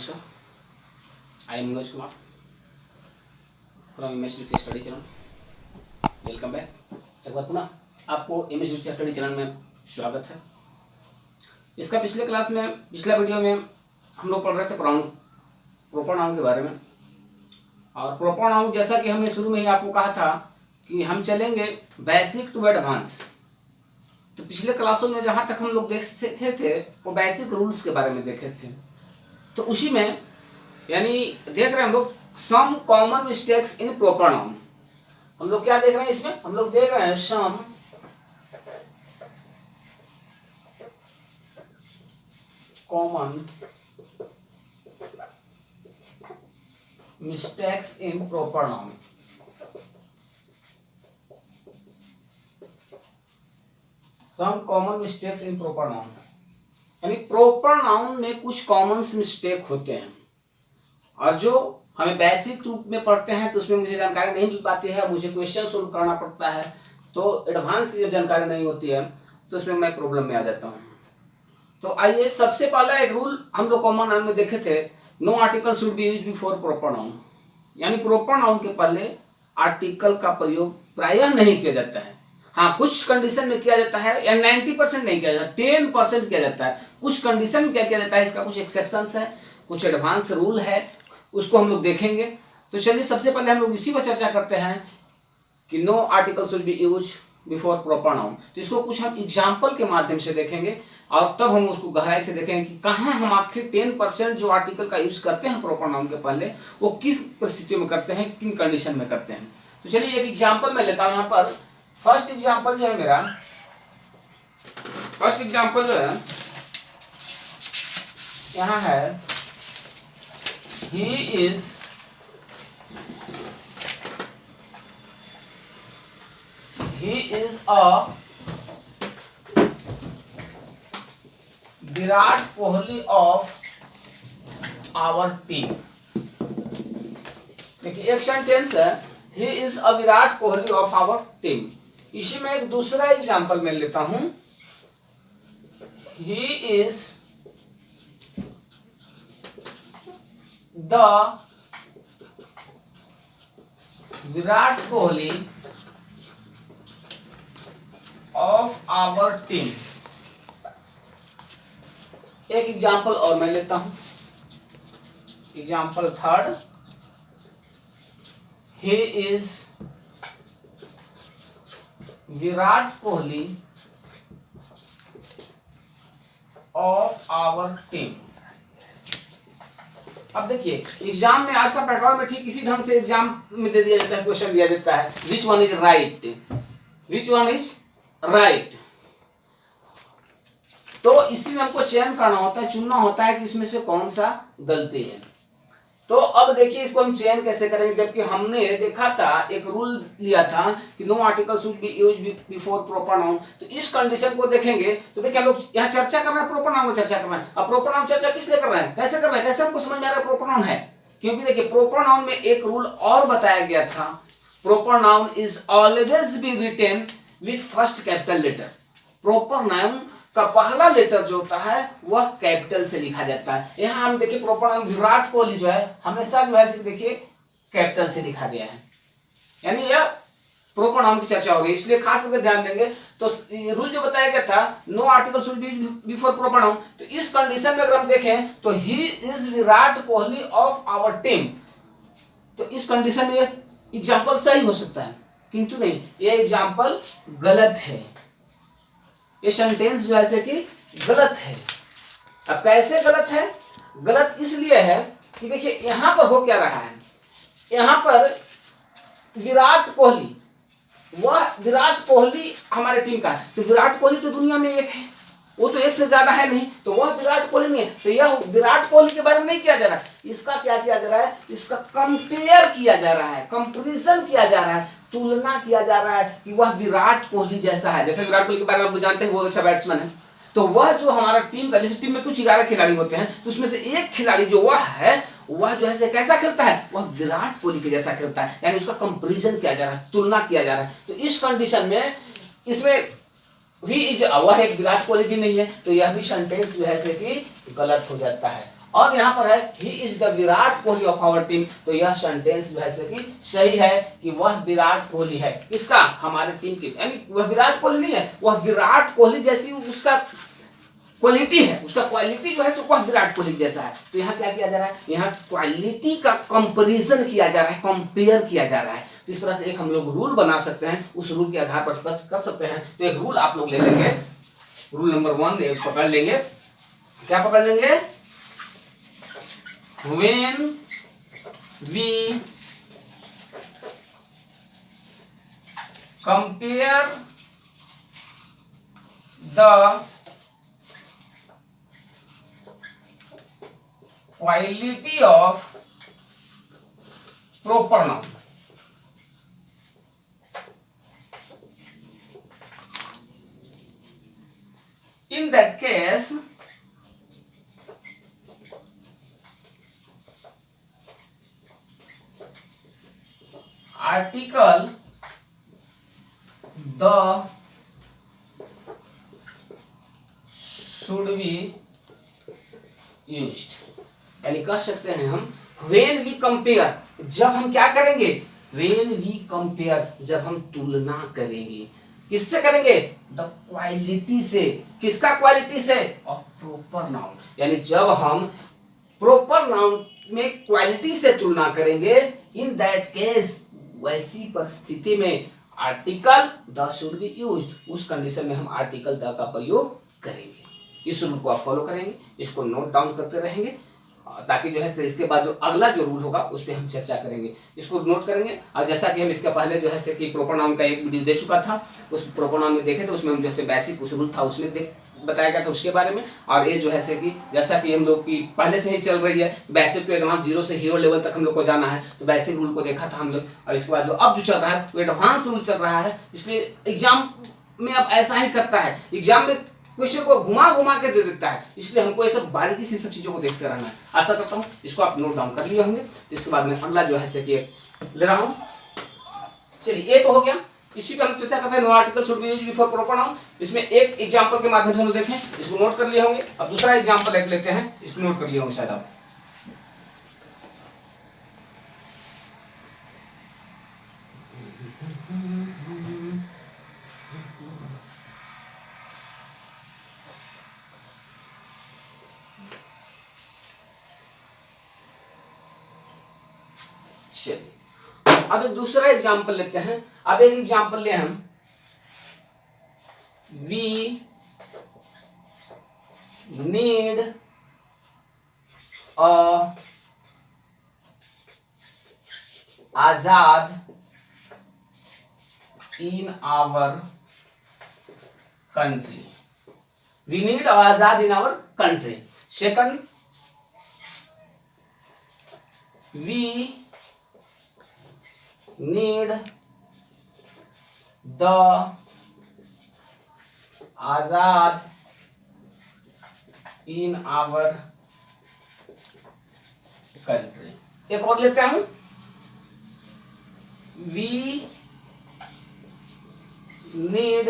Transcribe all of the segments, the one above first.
नमस्कार, I am Manoj Kumar from image literature study channel. Welcome back. एक बार पुनः आपको इमेज लिटरेचर स्टडी चैनल में स्वागत है। इसका पिछला वीडियो में हम लोग पढ़ रहे थे प्रोपर नाउन के बारे में। और प्रोपर नाउन जैसा कि हमने शुरू में ही आपको कहा था कि हम चलेंगे बेसिक टू एडवांस। तो पिछले क्लासों में जहाँ तक हम लोग देखते थे वो बेसिक रूल्स के बारे में देखे थे। तो उसी में यानी देख रहे हैं हम लोग some common mistakes in proper noun. हम लोग क्या देख रहे हैं इसमें? हम लोग देख रहे हैं some common mistakes in proper noun. Some common mistakes in proper noun यानी प्रॉपर नाउन में कुछ कॉमन मिस्टेक होते हैं और जो हमें बेसिक रूप में पढ़ते हैं तो उसमें मुझे जानकारी नहीं मिल पाती है, मुझे क्वेश्चन सोल्व करना पड़ता है। तो एडवांस की जब जानकारी नहीं होती है तो उसमें मैं प्रॉब्लम में आ जाता हूँ। तो आइए सबसे पहला एक रूल हम लोग कॉमन नाउन में देखे थे, no article should be used before proper noun. यानी प्रॉपर नाउन के पहले आर्टिकल का प्रयोग प्रायः नहीं किया जाता है। हाँ, कुछ कंडीशन में किया जाता है या 90% नहीं किया जाता, 10% किया जाता है। कुछ कंडीशन में क्या किया जाता है, इसका कुछ एक्सेप्शंस है, कुछ एडवांस रूल है, उसको हम लोग देखेंगे। तो चलिए सबसे पहले हम लोग इसी पर चर्चा करते हैं कि no article should be use before proper noun. तो इसको कुछ हम एग्जाम्पल के माध्यम से देखेंगे और तब हम उसको गहराई से देखेंगे कि कहाँ हम आखिर 10% जो आर्टिकल का यूज करते हैं प्रॉपर नाउन के पहले वो किस परिस्थितियों में करते हैं, किन कंडीशन में करते हैं। तो चलिए एक एग्जाम्पल मैं लेता हूँ। यहाँ पर फर्स्ट एग्जाम्पल जो है मेरा, फर्स्ट एग्जाम्पल जो है यहाँ है, he is a Virat Kohli of our team. देखिए एक सेंटेंस है, he is a Virat Kohli of our team. इसी में एक दूसरा एग्जाम्पल मैं लेता हूं, he is the Virat Kohli of our team. एक एग्जाम्पल और मैं लेता हूं, example third, he is Virat Kohli of our team. अब देखिए एग्जाम में आज का पैटर्न में ठीक इसी ढंग से एग्जाम में दे दिया जाता है, क्वेश्चन दिया जाता है, which one is right, which one is right. तो इसी में हमको चयन करना होता है, चुनना होता है कि इसमें से कौन सा गलती है। तो अब देखिए इसको हम चयन कैसे करेंगे, जबकि हमने देखा था एक रूल लिया था कि no article should be used before proper noun. तो इस कंडीशन को देखेंगे तो देखिए हम लोग यहाँ चर्चा कर रहे हैं, प्रॉपर नाउन में चर्चा कर रहे हैं। अब प्रॉपर नाउन चर्चा किस लिए कर रहे हैं, कैसे कर रहे हैं, कैसे हमको समझ में आ रहा है प्रॉपर नाउन है? क्योंकि देखिए प्रॉपर नाउन में एक रूल और बताया गया था, proper noun is always be written with first capital letter. Proper noun का पहला लेटर जो होता है वह कैपिटल से लिखा जाता है। यहाँ हम देखिए प्रॉपर नाउन विराट कोहली जो है हमेशा जो है देखिए कैपिटल से लिखा गया है, यानी यह प्रॉपर नाउन की चर्चा होगी, इसलिए खास करके ध्यान देंगे। तो रूल जो बताया गया था, no article should be before proper noun, तो इस कंडीशन में अगर हम देखें तो he is Virat Kohli of our team, तो इस कंडीशन में एग्जाम्पल सही हो सकता है, किंतु नहीं, यह एग्जाम्पल गलत है, ये सेंटेंस जो है कि गलत है। अब कैसे गलत है? गलत इसलिए है कि देखिए यहां पर हो क्या रहा है, यहां पर विराट कोहली, वह विराट कोहली हमारे टीम का है, तो विराट कोहली तो दुनिया में एक है, वो तो एक से ज्यादा है नहीं, तो वह विराट कोहली नहीं है। तो यह विराट कोहली के बारे में नहीं किया जा रहा है, इसका क्या किया जा रहा है, इसका कंपेयर किया जा रहा है, कंपैरिजन किया जा रहा है, तुलना किया जा रहा है कि वह विराट कोहली जैसा है। जैसे विराट कोहली के बारे में आप जानते हैं वो अच्छा बैट्समैन है, तो वह जो हमारा टीम का, जैसे टीम में कुछ 11 खिलाड़ी होते हैं, तो उसमें से एक खिलाड़ी जो वह है वह जो है कैसा खेलता है, वह विराट कोहली के जैसा खेलता है, यानी उसका कंपैरिजन किया जा रहा है, तुलना किया जा रहा है। तो इस कंडीशन में इसमें भी वह एक विराट कोहली भी नहीं है, तो यह भी सेंटेंस जो है कि गलत हो जाता है। और यहाँ पर है he is the Virat Kohli of our team, तो यह सेंटेंस वैसे कि सही है कि वह विराट कोहली है, किसका, हमारे टीम की, यानी वह विराट कोहली नहीं है, वह विराट कोहली जैसी उसका क्वालिटी है, उसका क्वालिटी जो है सो वह विराट कोहली जैसा है। तो यहाँ क्या किया जा रहा है, यहाँ क्वालिटी का कंपैरिजन किया जा रहा है, कंपेयर किया जा रहा है। तो इस तरह से एक हम लोग रूल बना सकते हैं, उस रूल के आधार पर कर सकते हैं। तो एक रूल आप लोग ले लेंगे, रूल नंबर 1 पकड़ लेंगे, क्या पकड़ लेंगे, when we compare the quality of proper noun, in that case article the should be used, यानी कह सकते हैं हम when we compare, जब हम क्या करेंगे, when we compare, जब हम तुलना करेंगे, किससे करेंगे, द क्वालिटी से, किसका क्वालिटी से, ऑफ प्रॉपर नाउन, यानी जब हम प्रॉपर नाउन में क्वालिटी से तुलना करेंगे, इन दैट केस, वैसी परिस्थिति में article the should be used, उस कंडीशन में हम आर्टिकल द का प्रयोग करेंगे। इस रूल को आप फॉलो करेंगे, इसको नोट डाउन करते रहेंगे, ताकि जो है इसके बाद जो अगला जो रूल होगा उस पर हम चर्चा करेंगे, इसको नोट करेंगे। और जैसा कि हम इसके पहले जो है कि प्रोपर नाउन का एक वीडियो दे चुका था, उस प्रोपर नाउन में देखे थे, उसमें हम जैसे बेसिक उस रूल था उसमें बताया गया था उसके बारे में। और ये जो है कि जैसा कि हम लोग की पहले से ही चल रही है, बेसिक टू एडवांस, 0 से हीरो लेवल तक हम लोग को जाना है, तो बेसिक रूल को देखा था हम लोग, और इसके बाद जो अब जो चल रहा है वो एडवांस रूल चल रहा है। इसलिए एग्जाम में अब ऐसा ही करता है, एग्जाम में क्वेश्चन को घुमा घुमा के दे देता है, इसलिए हमको ये सब बारीकी से सब चीजों को देखते रहना है। आशा करता हूँ इसको आप नोट डाउन कर लिए होंगे। तो इसके बाद में अगला जो है कि ले रहा हूँ, चलिए ये तो हो गया, इसी पे हम चर्चा करते हैं, no article should be used before proper noun. इसमें एक एग्जांपल के माध्यम से हम देखें, इसको नोट कर लिए होंगे। अब दूसरा एग्जांपल एक लेते हैं, इसको नोट कर लिए होंगे शायद आप। चलिए अब एक दूसरा एग्जांपल लेते हैं। अब एक एग्जांपल ले हम, we need a Azad in our country, we need Azad in our country. Second, we need the Azad in our country। एक और लेते हैं, we need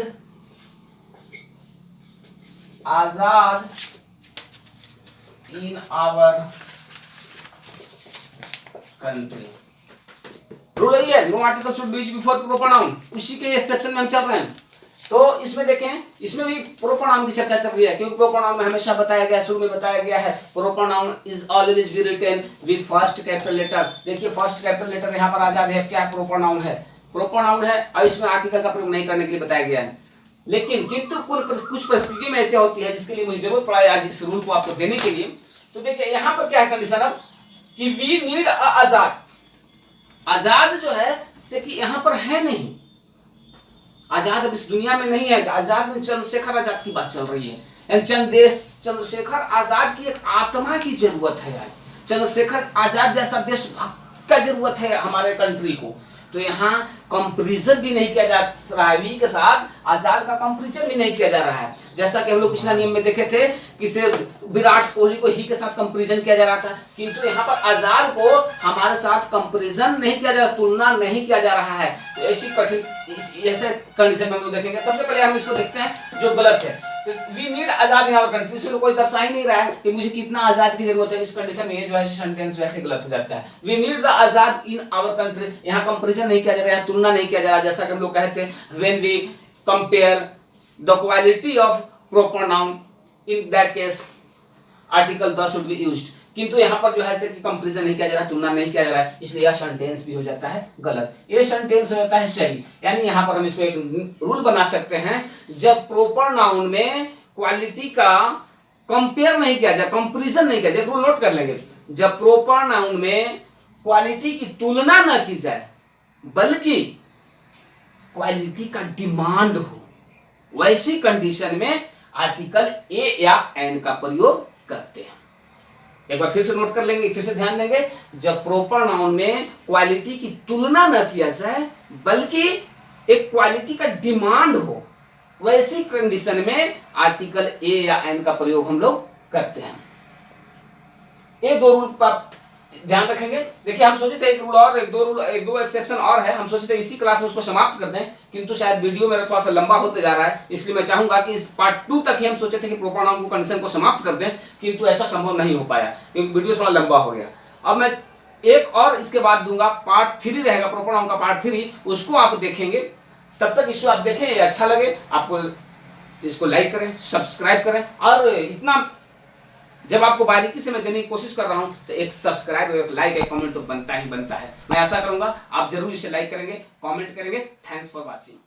Azad in our country। Rule यही है, no article should be used before proper noun, उसी के exception में हम चल रहे हैं। तो इसमें देखें, इसमें भी प्रॉपर नाउन की चर्चा चल रही है, क्योंकि प्रॉपर नाउन में हमेशा बताया गया, शुरू में बताया गया है, proper noun is always be written with first capital letter. देखिए फर्स्ट कैपिटल लेटर यहाँ पर आजाद है, क्या प्रॉपर नाउन है, प्रॉपर नाउन है, और इसमें आर्टिकल का प्रयोग नहीं करने के लिए बताया गया है। लेकिन किंतु कुछ परिस्थिति में ऐसे होती है जिसके लिए मुझे जरूरत पड़ा है आज इस रूल को आपको देने के लिए। तो देखिए यहाँ पर क्या है कंडीशन, अब कि वी नीड आजाद, आजाद जो है से कि यहाँ पर है नहीं, आजाद अब इस दुनिया में नहीं है, आजाद में चंद्रशेखर आजाद की बात चल रही है। चंद्रशेखर आजाद की एक आत्मा की जरूरत है आज, चंद्रशेखर आजाद जैसा देशभक्त का जरूरत है हमारे कंट्री को। तो यहाँ कंपैरिजन भी नहीं किया जा रहा है, वी के साथ आजाद का कंपैरिजन भी नहीं किया जा रहा है। जैसा कि हम लोग पिछला नियम में देखे थे कि विराट कोहली को ही के साथ कंपैरिजन किया जा रहा था, किंतु यहाँ पर आजाद को हमारे साथ कंपैरिजन नहीं किया जा रहा, तुलना नहीं किया जा रहा है। तो ऐसी कठिन ऐसे कंडीशन में हम लोग देखेंगे। सबसे पहले हम इसको देखते हैं जो गलत है, तो we need Azad in our country, इसमें कोई दर्शा ही नहीं रहा है कि मुझे कितना आजाद की जरूरत है। इस कंडीशन में ये जो है सेंटेंस वैसे गलत हो जाता है। We need the Azad in our country, यहाँ कंपैरिजन नहीं किया जा रहा है, तुलना नहीं किया जा रहा, जैसा कि हम लोग कहते हैं when we compare the quality of proper noun, in that case article the should be used. किंतु यहाँ पर जो है कि कंपैरिजन नहीं किया जा रहा, तुलना नहीं किया जा रहा है, इसलिए यह सेंटेंस भी हो जाता है गलत, ये सेंटेंस हो जाता है सही। यानी यहाँ पर हम इसको एक रूल बना सकते हैं, जब प्रॉपर नाउन में क्वालिटी का कंपेयर नहीं किया जाए, कंपैरिजन नहीं किया जाए, रूल नोट कर लेंगे, जब प्रॉपर नाउन में क्वालिटी की तुलना न की जाए बल्कि क्वालिटी का डिमांड हो, वैसी कंडीशन में आर्टिकल ए या एन का प्रयोग करते हैं। एक बार फिर से नोट कर लेंगे, फिर से ध्यान देंगे, जब प्रॉपर नाउन में क्वालिटी की तुलना न किया जाए बल्कि एक क्वालिटी का डिमांड हो, वैसी कंडीशन में आर्टिकल ए या एन का प्रयोग हम लोग करते हैं। ये दो रूल का ध्यान रखेंगे। देखिए हम सोचे थे एक रूल और एक दो एक्सेप्शन और है, हम सोचे थे इसी क्लास में उसको समाप्त कर दें, किंतु शायद वीडियो मेरा थोड़ा सा लंबा होते जा रहा है, इसलिए मैं चाहूंगा कि इस पार्ट 2 तक ही हम सोचे थे कि प्रॉपर नाउन कंडीशन को समाप्त कर दें, किंतु ऐसा संभव नहीं हो पाया क्योंकि वीडियो थोड़ा लंबा हो गया। अब मैं एक और इसके बाद दूंगा, पार्ट 3 रहेगा प्रॉपर नाउन का पार्ट 3, उसको आप देखेंगे। तब तक इसको आप देखें, अच्छा लगे आपको इसको लाइक करें, सब्सक्राइब करें, और इतना जब आपको बारीकी से मैं देने की कोशिश कर रहा हूं तो एक सब्सक्राइब, एक लाइक, एक कमेंट तो बनता ही बनता है। मैं आशा करूंगा आप जरूर इसे लाइक करेंगे, कमेंट करेंगे। Thanks for watching.